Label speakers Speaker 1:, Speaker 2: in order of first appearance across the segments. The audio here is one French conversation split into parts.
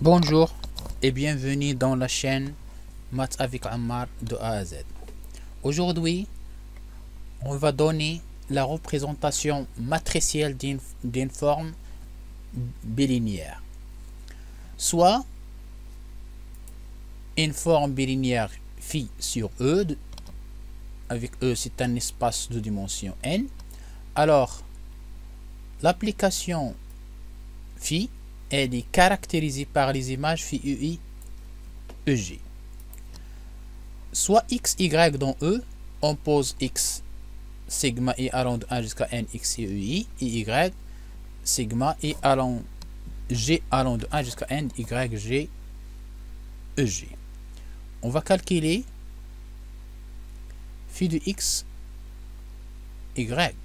Speaker 1: Bonjour et bienvenue dans la chaîne Maths avec Ammar de A à Z. Aujourd'hui, on va donner la représentation matricielle d'une forme bilinéaire. Soit une forme bilinéaire phi sur E, avec E c'est un espace de dimension n. Alors, l'application phi, elle est caractérisée par les images phi UI EG. Soit x, y dans E, on pose x sigma i allant de 1 jusqu'à n x et UI, et y sigma i allant g allant de 1 jusqu'à n y g EG. On va calculer phi de x y.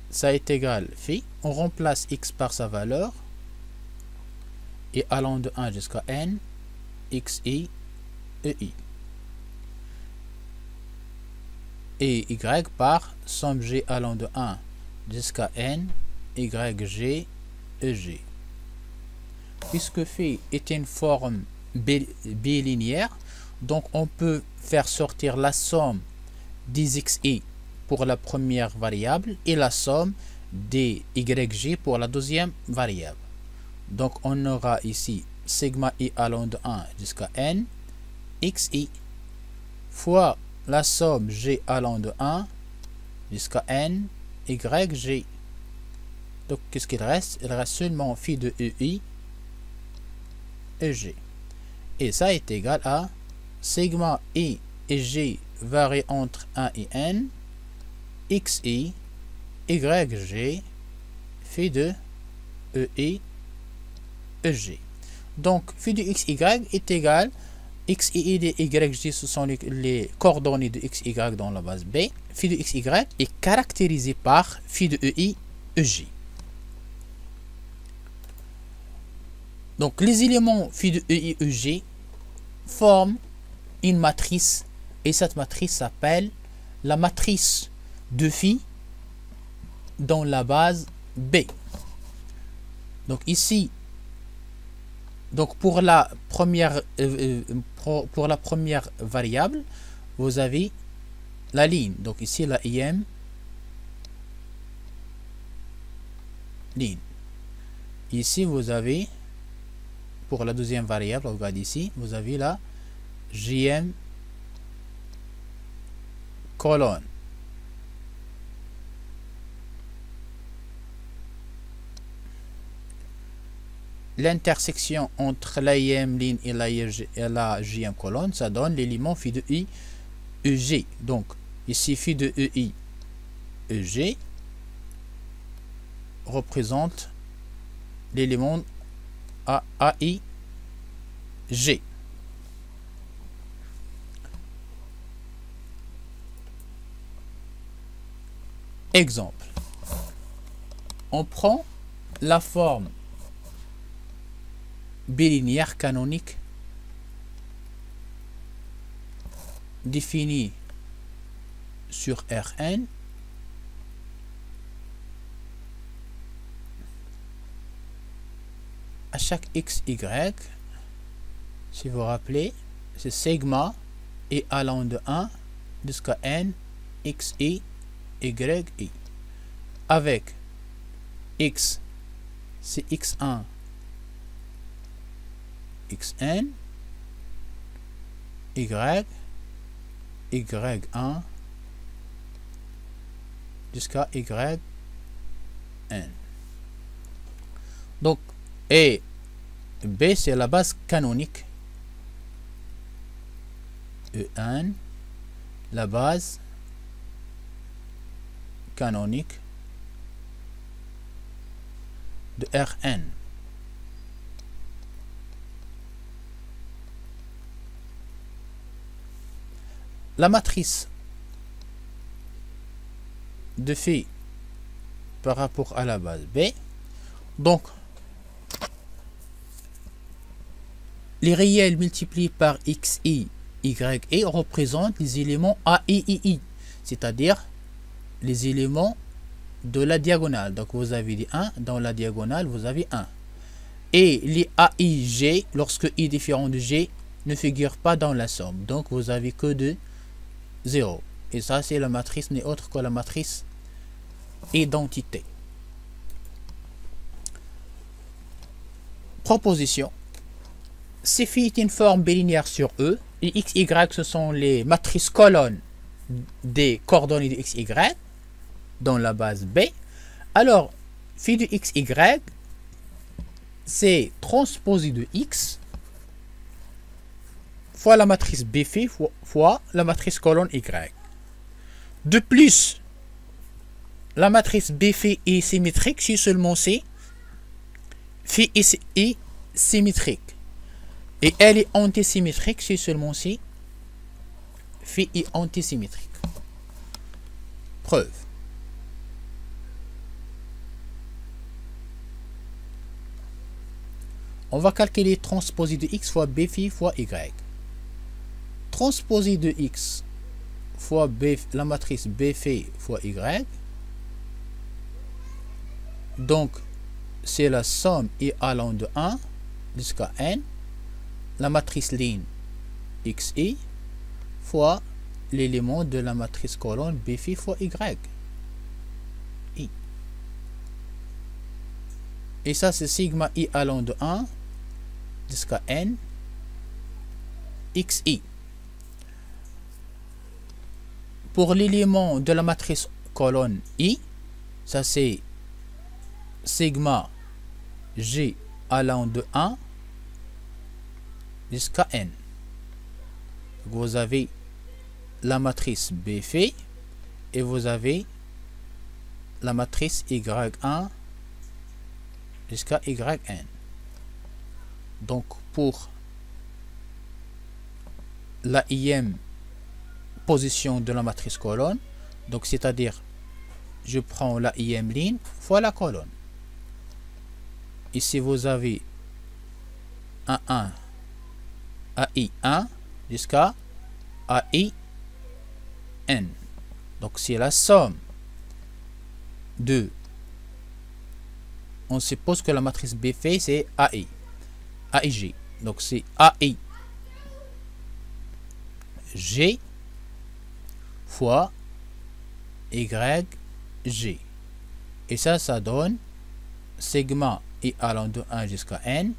Speaker 1: Ça est égal phi. On remplace x par sa valeur et allant de 1 jusqu'à n xi ei et y par somme g allant de 1 jusqu'à n yg eg. Puisque phi est une forme bilinéaire, donc on peut faire sortir la somme des xi pour la première variable et la somme des yg pour la deuxième variable. Donc on aura ici sigma i allant de 1 jusqu'à n xi fois la somme g allant de 1 jusqu'à n yg. Donc qu'est-ce qu'il reste? Il reste seulement phi de ei eg. Et ça est égal à sigma i et g varient entre 1 et n xi yg phi de ei eg. Donc phi de xy est égal xi et yg, ce sont les coordonnées de xy dans la base B. Phi de xy est caractérisé par phi de ei eg. Donc les éléments phi de ei eg forment une matrice, et cette matrice s'appelle la matrice de phi dans la base B. Donc ici, donc pour la première variable, vous avez la ligne. Donc ici la im ligne. Ici vous avez, pour la deuxième variable, on regarde ici, vous avez la jm colonne. L'intersection entre la im ligne et la jm colonne, ça donne l'élément phi de i eg. Donc ici phi de ei eg représente l'élément ai g. Exemple, on prend la forme bilinéaire canonique définie sur Rn à chaque x, y, si vous vous rappelez, c'est sigma et allant de 1 jusqu'à n xi yi, avec x c'est x1 xn, y y1 jusqu'à yn. Donc et B c'est la base canonique, En la base canonique de Rn. La matrice de phi par rapport à la base B, donc les réels multipliés par xi, yi représentent les éléments a et ii, c'est-à-dire les éléments de la diagonale. Donc vous avez des 1, dans la diagonale vous avez 1. Et les AIG, lorsque I est différent de G, ne figurent pas dans la somme. Donc vous avez que de 0. Et ça, c'est la matrice n'est autre que la matrice identité. Proposition. Si phi est une forme bilinéaire sur E, et x, y, ce sont les matrices colonnes des coordonnées de x, y dans la base B, alors phi de x, y, c'est transposé de x fois la matrice B phi fois la matrice colonne y. De plus, la matrice B phi est symétrique si seulement c'est phi est symétrique. Et elle est antisymétrique si seulement si phi est antisymétrique. Preuve. On va calculer transposé de x fois b phi fois y. Transposé de x fois b, la matrice b phi fois y. Donc, c'est la somme i allant de 1 jusqu'à n, la matrice ligne xi fois l'élément de la matrice colonne b phi fois y. I. Et ça, c'est sigma i allant de 1 jusqu'à n xi. Pour l'élément de la matrice colonne i, ça c'est sigma g allant de 1 jusqu'à n. Vous avez la matrice b phi et vous avez la matrice y1 jusqu'à yn. Donc pour la ième position de la matrice colonne, donc c'est-à-dire je prends la ième ligne fois la colonne. Ici vous avez un 1 AI1 jusqu'à AIN. Donc c'est la somme de, on suppose que la matrice B phi c'est AI, AIG. Donc c'est AIG fois YG. Et ça donne sigma I allant de 1 jusqu'à N,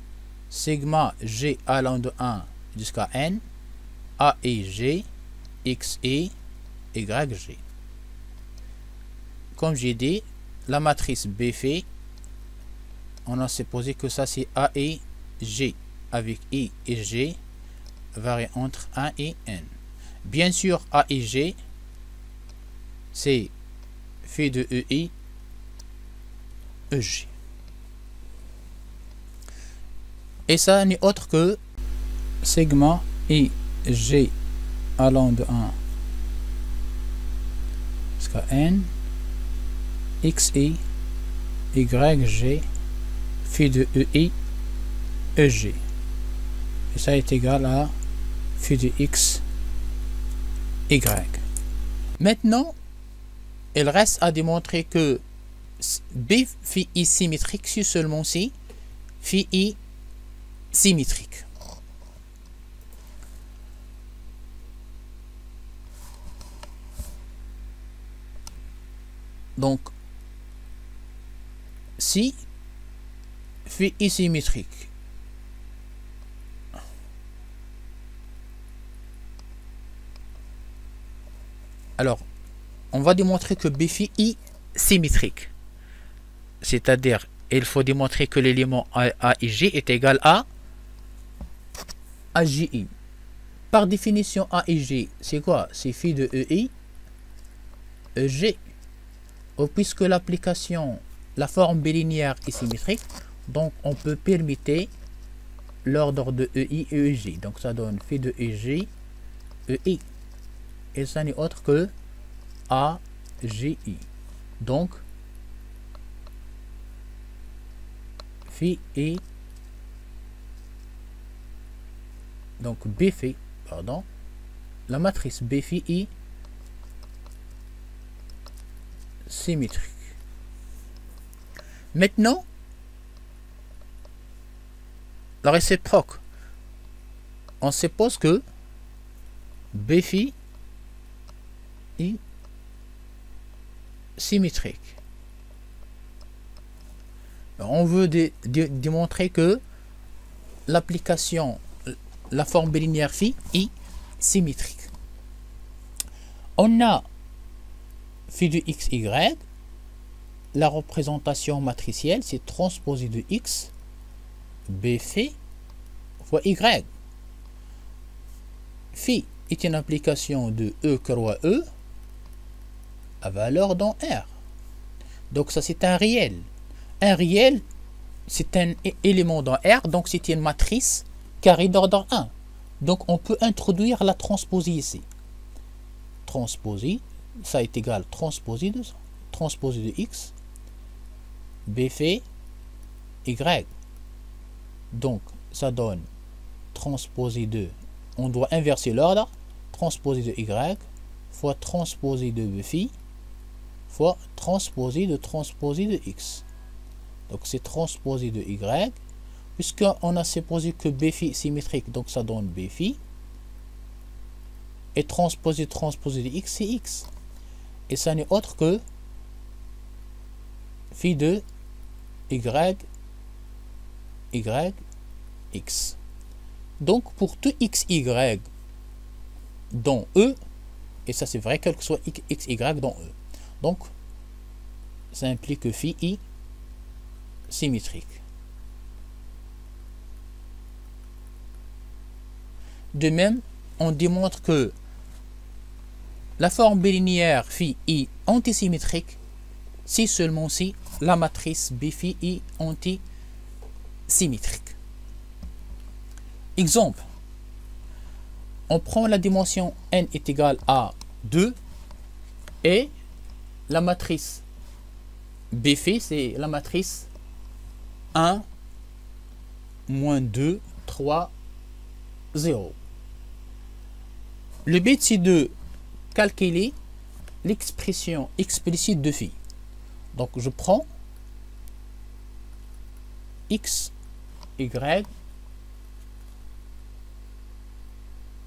Speaker 1: sigma G allant de 1 jusqu'à N, AIG, XI, YG. Comme j'ai dit, la matrice B phi, on a supposé que ça c'est AIG avec I et G varie entre 1 et N. Bien sûr, AIG, c'est phi de EI, EG. Et ça n'est autre que sigma IG allant de 1 jusqu'à N, XI, YG, phi de EI, EG. Et ça est égal à phi de X, Y. Maintenant, il reste à démontrer que B phi I symétrique si seulement si phi I symétrique. Donc, si phi I symétrique, alors on va démontrer que B phi I symétrique, c'est-à-dire il faut démontrer que l'élément AIG est égal à AGI. Par définition, AIG, c'est quoi? C'est phi de EI, EG. Puisque l'application, la forme bilinéaire est symétrique, donc on peut permuter l'ordre de EI et EG. Donc ça donne phi de EG, EI. Et ça n'est autre que AGI. Donc, phi et donc B phi, pardon, la matrice B phi I symétrique. Maintenant, la réciproque. On suppose que B phi est symétrique. On veut démontrer que l'application, la forme bilinéaire phi est symétrique. On a phi de x, y. La représentation matricielle, c'est transposé de x, b phi fois y. Phi est une application de E croix E à valeur dans R. Donc ça c'est un réel. Un réel, c'est un élément dans R, donc c'est une matrice carrée d'ordre 1. Donc on peut introduire la transposée ici. Transposée, ça est égal transposée de x, b fait y. Donc ça donne transposée de, on doit inverser l'ordre, transposée de y fois transposée de b phi fois transposée de x. Donc c'est transposé de y, puisqu'on a supposé que b phi est symétrique, donc ça donne b phi. Et transposé de x, c'est x. Et ça n'est autre que phi de y, x. Donc pour tout x, y dans E, et ça c'est vrai quel que soit x, y dans E. Donc ça implique que phi est symétrique. De même, on démontre que la forme bilinéaire phi est antisymétrique si seulement si la matrice B phi est antisymétrique. Exemple, on prend la dimension n est égale à 2 et la matrice B phi, c'est la matrice 1, moins 2, 3, 0. Le but c'est de calculer l'expression explicite de phi. Donc je prends x, y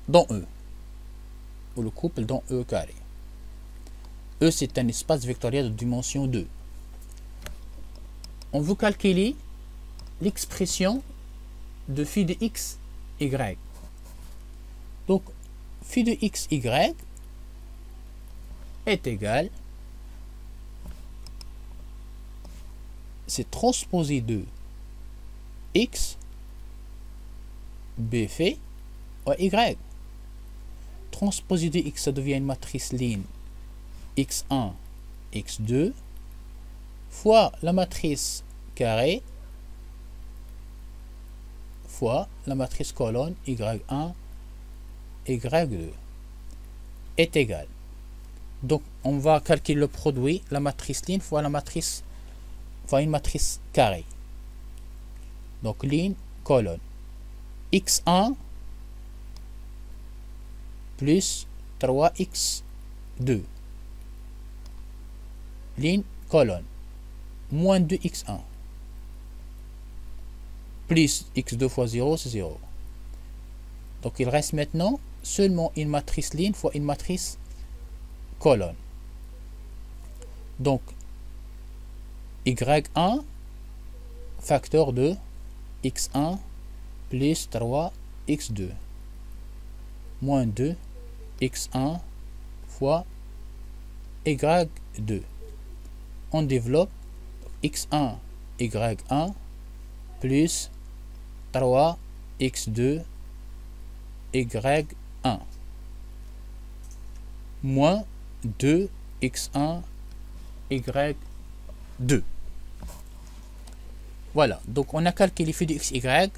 Speaker 1: dans E, ou le couple dans E carré. E c'est un espace vectoriel de dimension 2. On veut calculer l'expression de phi de x, y. Donc phi de x, y est égal, c'est transposé de x, b fait à y. Transposé de x, ça devient une matrice ligne x1, x2 fois la matrice carré fois la matrice colonne y1, y2 est égal. Donc on va calculer le produit, la matrice ligne fois la matrice fois une matrice carrée. Donc ligne, colonne. x1 plus 3x2. Ligne, colonne. Moins 2x1. Plus x2 fois 0, c'est 0. Donc il reste maintenant seulement une matrice ligne fois une matrice colonne. Donc y1 facteur de x1 plus 3x2 moins 2 x1 fois y2. On développe x1 y1 plus 3x2 y1 moins 2x1 y2. Voilà, donc on a calculé phi de x, y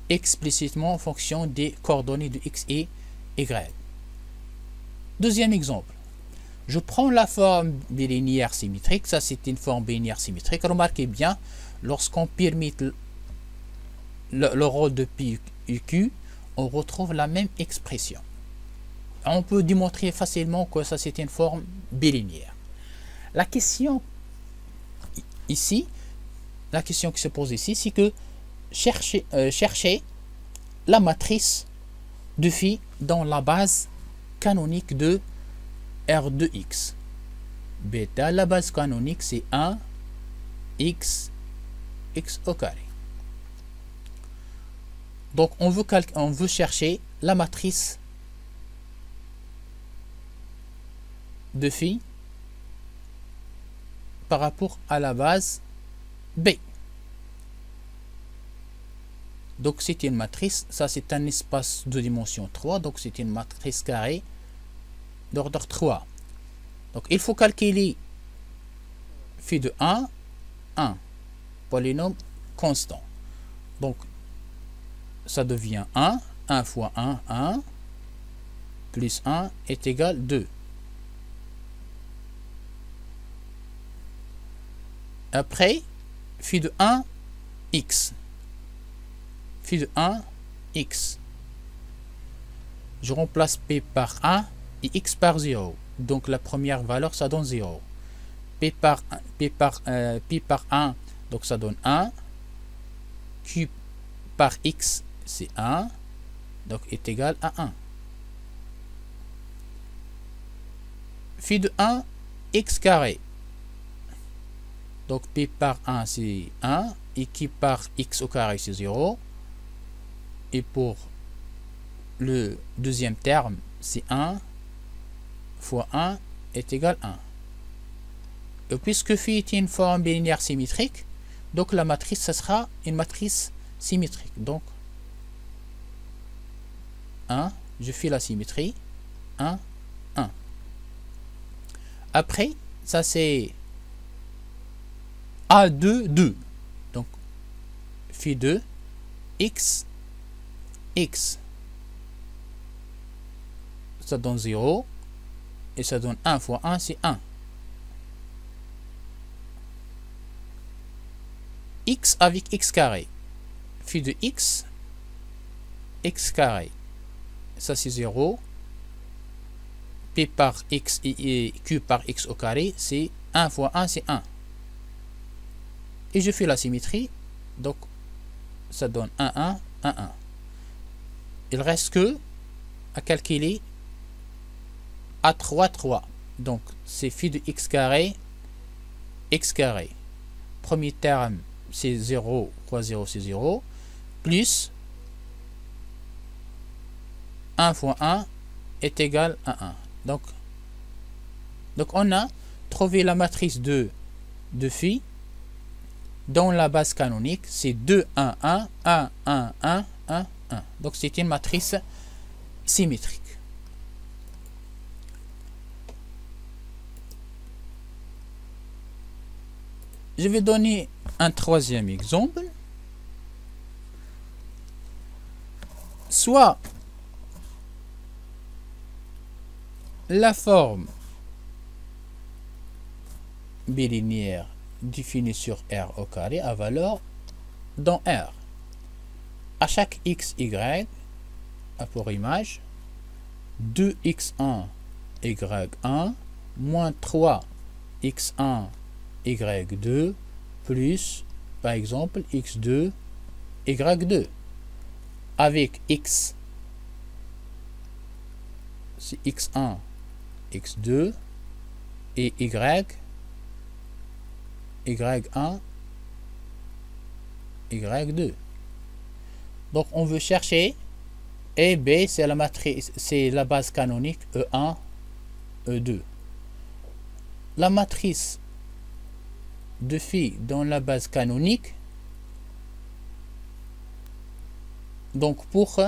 Speaker 1: explicitement en fonction des coordonnées de x et y. Deuxième exemple. Je prends la forme bilinéaire symétrique. Ça, c'est une forme bilinéaire symétrique. Remarquez bien, lorsqu'on permite le rôle de P et Q, on retrouve la même expression. On peut démontrer facilement que ça, c'est une forme bilinéaire. La question ici, la question qui se pose ici, c'est que chercher la matrice de phi dans la base canonique de R de x. Bêta, la base canonique, c'est 1 x au carré. Donc on veut chercher la matrice de phi par rapport à la base B. Donc c'est une matrice, ça c'est un espace de dimension 3, donc c'est une matrice carrée d'ordre 3. Donc il faut calculer phi de 1, polynôme constant. Donc ça devient 1 fois 1, plus 1 est égal 2. Après, phi de 1, x. Phi de 1, x. Je remplace p par 1 et x par 0. Donc la première valeur, ça donne 0. P par 1, donc ça donne 1. Q par x, c'est 1. Donc est égal à 1. Phi de 1, x carré. Donc p par 1 c'est 1 et q par x au carré c'est 0. Et pour le deuxième terme c'est 1 fois 1 est égal à 1. Et puisque phi est une forme bilinéaire symétrique, donc la matrice ça sera une matrice symétrique. Donc 1, je fais la symétrie, 1, 1. Après ça c'est A2, 2. Donc, phi 2, x. Ça donne 0. Et ça donne 1 fois 1, c'est 1. X avec x carré. Phi de x carré. Ça, c'est 0. P par x et q par x au carré, c'est 1 fois 1, c'est 1. Et je fais la symétrie, donc ça donne 1, 1, 1, 1. Il reste que à calculer A3, 3. Donc c'est phi de x carré, Premier terme, c'est 0 fois 0, c'est 0. Plus 1 fois 1 est égal à 1. Donc on a trouvé la matrice de phi. Dans la base canonique, c'est 2, 1, 1, 1, 1, 1, 1, 1. Donc c'est une matrice symétrique. Je vais donner un troisième exemple. Soit la forme bilinéaire définie sur R au carré à valeur dans R. À chaque x, y, à pour image, 2x1, y1, moins 3x1, y2, plus, par exemple, x2, y2. Avec x, c'est x1, x2, et y1, y2. Donc on veut chercher et B, c'est la matrice, c'est la base canonique E1, E2. La matrice de phi dans la base canonique, donc pour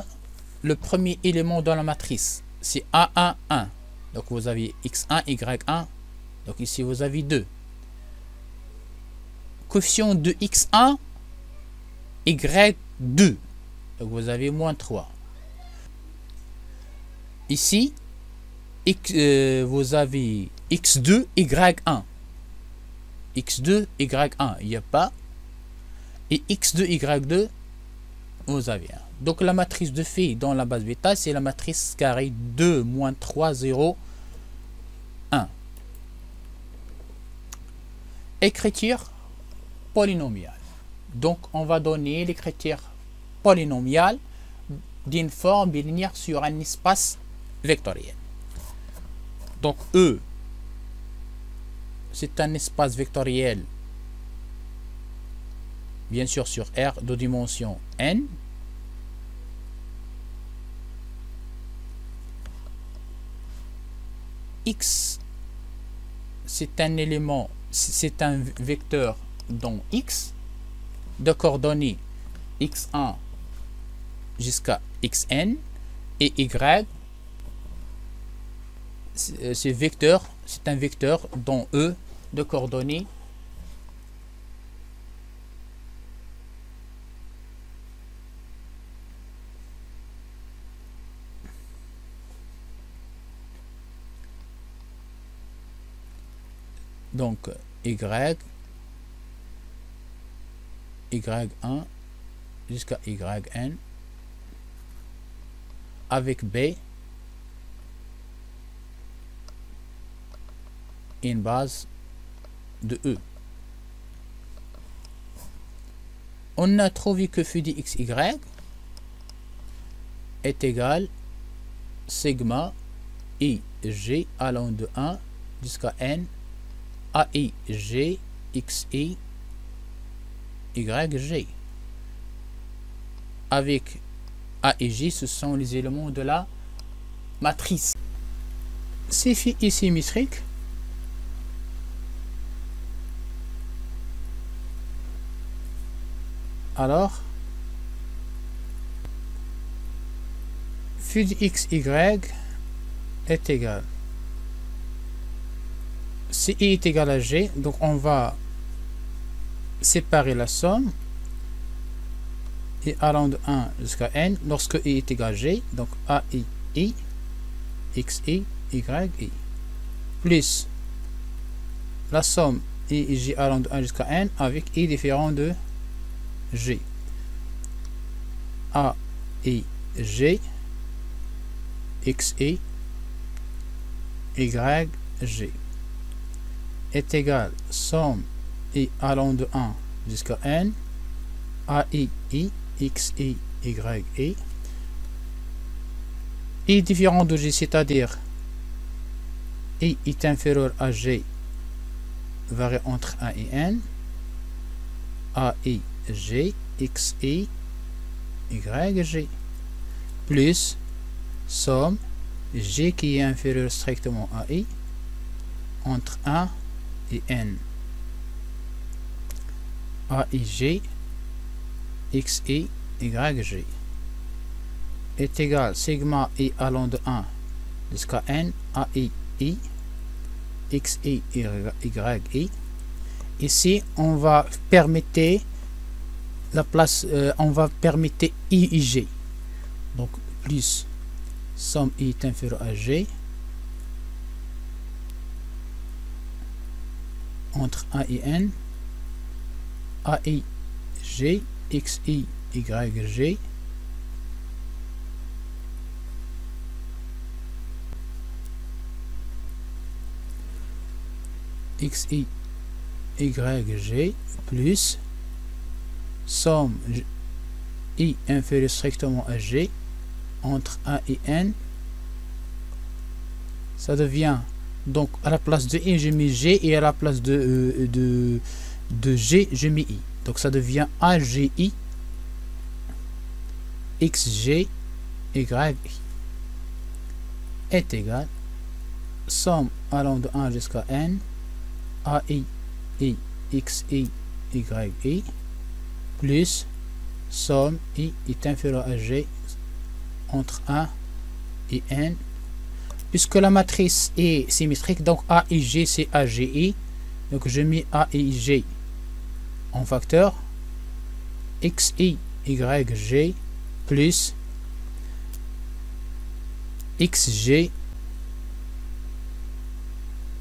Speaker 1: le premier élément dans la matrice, c'est A1, 1. Donc vous avez x1, y1. Donc ici vous avez 2. Coefficient de x1, y2. Donc vous avez moins 3. Ici, vous avez x2, y1. x2, y1, il n'y a pas. Et x2, y2, vous avez 1. Donc la matrice de phi dans la base bêta, c'est la matrice carré 2, moins 3, 0, 1. Écriture polynomiale. Donc on va donner les critères polynomiaux d'une forme bilinéaire sur un espace vectoriel. Donc E, c'est un espace vectoriel, bien sûr sur R de dimension n. X, c'est un élément, c'est un vecteur dans X de coordonnées x1 jusqu'à xn, et Y, c'est un vecteur dans E de coordonnées donc y1 jusqu'à yn, avec B une base de E. On a trouvé que phi de xy est égal sigma ij allant de 1 jusqu'à n aij xi yg. Avec A et J, ce sont les éléments de la matrice. Si phi est symétrique, alors phi de xy est égal, si I est égal à G, donc on va séparer la somme et allant de 1 jusqu'à n lorsque I est égal à G, donc AI I xi yi plus la somme I et J allant de 1 jusqu'à n avec I différent de G. A I G xi y G est égal somme I allant de 1 jusqu'à n AI I xi yi. I différent de G, c'est-à-dire I est inférieur à G varie entre 1 et n, AI G xi yg plus somme G qui est inférieur strictement à I entre 1 et n, AIG xi yg est égal sigma I allant de 1 jusqu'à n AI I xi yi. Ici on va permettre la place, on va permettre I et G, donc plus somme I est inférieur à G entre 1 et n AI G xi yg xi yg plus somme I inférieur strictement à G entre 1 et n, ça devient, donc à la place de I je mets G et à la place de G je mets I, donc ça devient AGI xg yi est égal somme allant de 1 jusqu'à n AI I xi yi plus somme I est inférieur à G entre 1 et n, puisque la matrice est symétrique, donc A et G c'est AGI, donc je mets A et G en facteur xi yg plus xg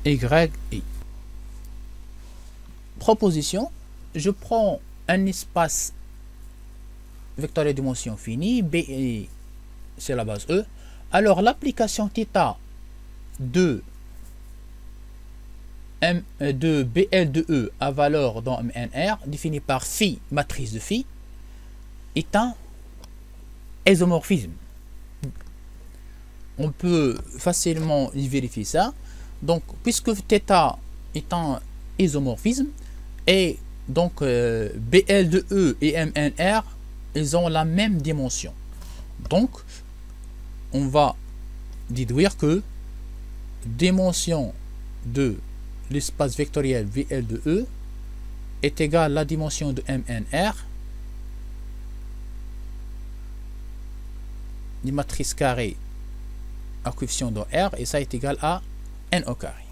Speaker 1: yi. Proposition, je prends un espace vectoriel de dimension finie, B c'est la base E, alors l'application θ de de BL de E à valeur dans MNR défini par phi, matrice de phi, est un isomorphisme. On peut facilement vérifier ça. Donc, puisque θ est un isomorphisme, et donc BL de E et MNR, ils ont la même dimension. Donc, on va déduire que dimension de l'espace vectoriel VL de E est égale à la dimension de MNR des matrices carrées à coefficient de R, et ça est égal à n au carré.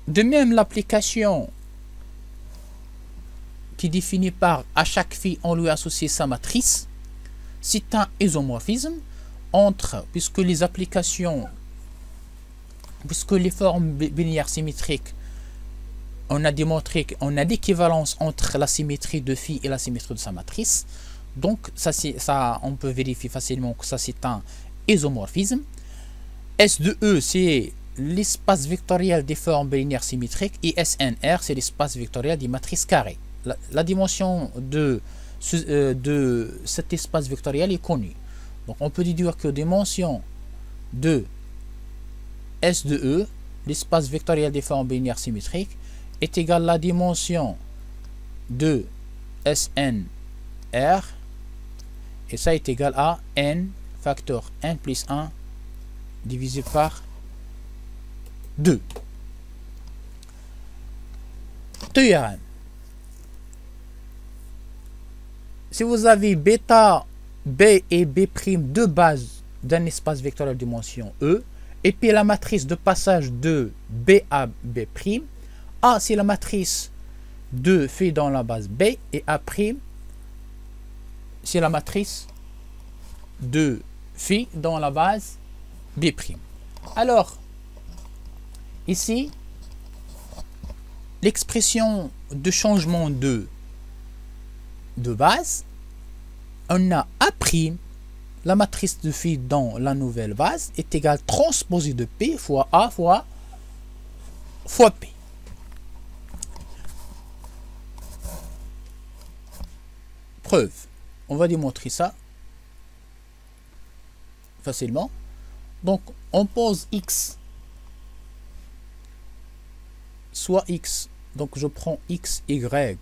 Speaker 1: De même, l'application qui définit par à chaque phi on lui associe sa matrice, c'est un isomorphisme entre, puisque les formes binaires symétriques, on a démontré qu'on a l'équivalence entre la symétrie de phi et la symétrie de sa matrice. Donc ça on peut vérifier facilement que ça c'est un isomorphisme. S de E c'est l'espace vectoriel des formes binaires symétriques, et SNR c'est l'espace vectoriel des matrices carrées. La dimension de cet espace vectoriel est connue. Donc on peut déduire que dimension de S de E, l'espace vectoriel des formes binaires symétriques, est égale à la dimension de SNR, et ça est égal à n facteur n plus 1 divisé par 2. Théorème. Si vous avez bêta, B et B' deux bases d'un espace vectoriel de dimension E, et puis la matrice de passage de B à B', A c'est la matrice de phi dans la base B, et A' c'est la matrice de phi dans la base B'. Alors, ici, l'expression de changement de base, on a A', la matrice de phi dans la nouvelle base, est égale transposée de P fois A fois P. Preuve. On va démontrer ça facilement. Donc, on pose X, soit X. Donc, je prends X, Y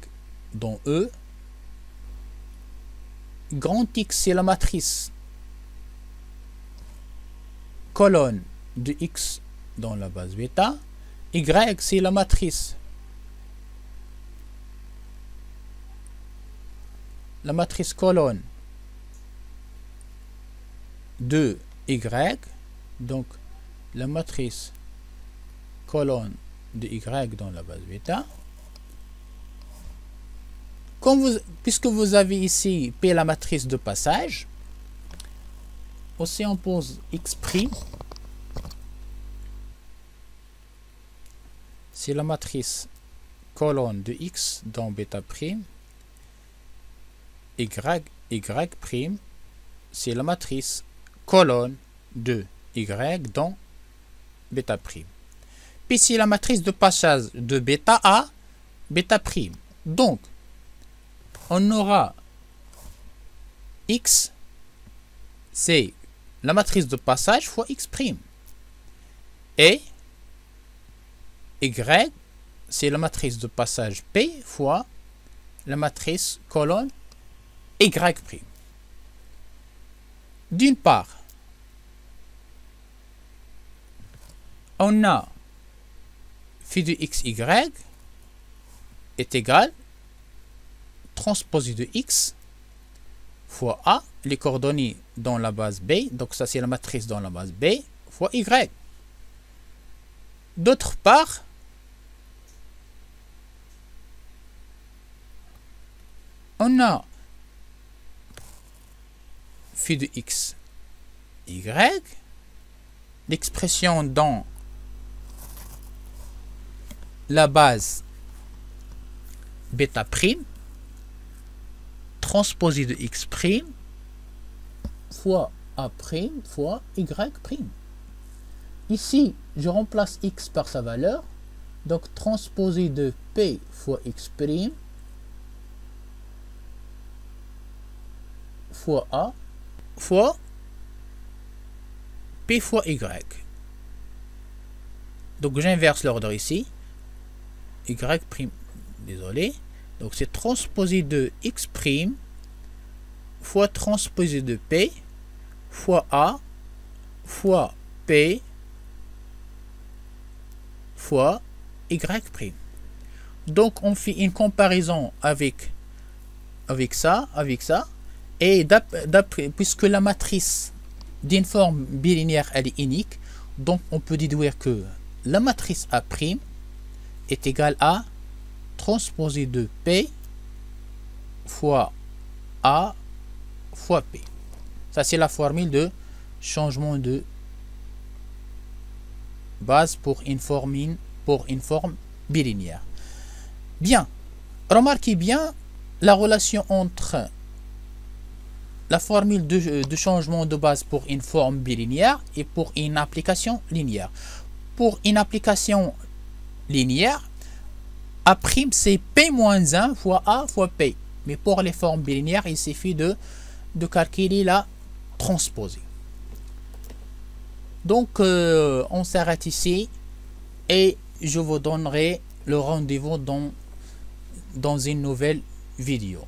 Speaker 1: dans E. Grand X, c'est la matrice colonne de X dans la base bêta. Y, c'est la matrice colonne de Y. Donc, la matrice colonne de Y dans la base bêta. Puisque vous avez ici P la matrice de passage, aussi on pose X', c'est la matrice colonne de X dans bêta', Y', c'est la matrice colonne de Y dans bêta'. Puis c'est la matrice de passage de bêta à bêta'. Donc, on aura X, c'est la matrice de passage fois X'. Et Y, c'est la matrice de passage P fois la matrice colonne Y'. D'une part, on a phi de XY est égal transposé de X fois A, les coordonnées dans la base B, donc ça c'est la matrice dans la base B, fois Y. D'autre part, on a phi de X, Y, l'expression dans la base bêta', transposé de X' fois A' fois Y'. Ici, je remplace X par sa valeur. Donc transposé de P fois X' fois A fois P fois Y. Donc j'inverse l'ordre ici. Y', désolé. Donc c'est transposé de X' fois transposé de P fois A fois P fois Y'. Donc on fait une comparaison avec ça, et puisque la matrice d'une forme bilinéaire elle est unique, donc on peut déduire que la matrice A' est égale à transposé de P fois A fois P. Ça c'est la formule de changement de base pour une forme bilinéaire. Bien, remarquez bien la relation entre la formule de changement de base pour une forme bilinéaire et pour une application linéaire. Pour une application linéaire, A' c'est P-1 fois A fois P. Mais pour les formes bilinéaires, il suffit de calculer la transposée. Donc, on s'arrête ici et je vous donnerai le rendez-vous dans une nouvelle vidéo.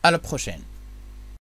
Speaker 1: À la prochaine.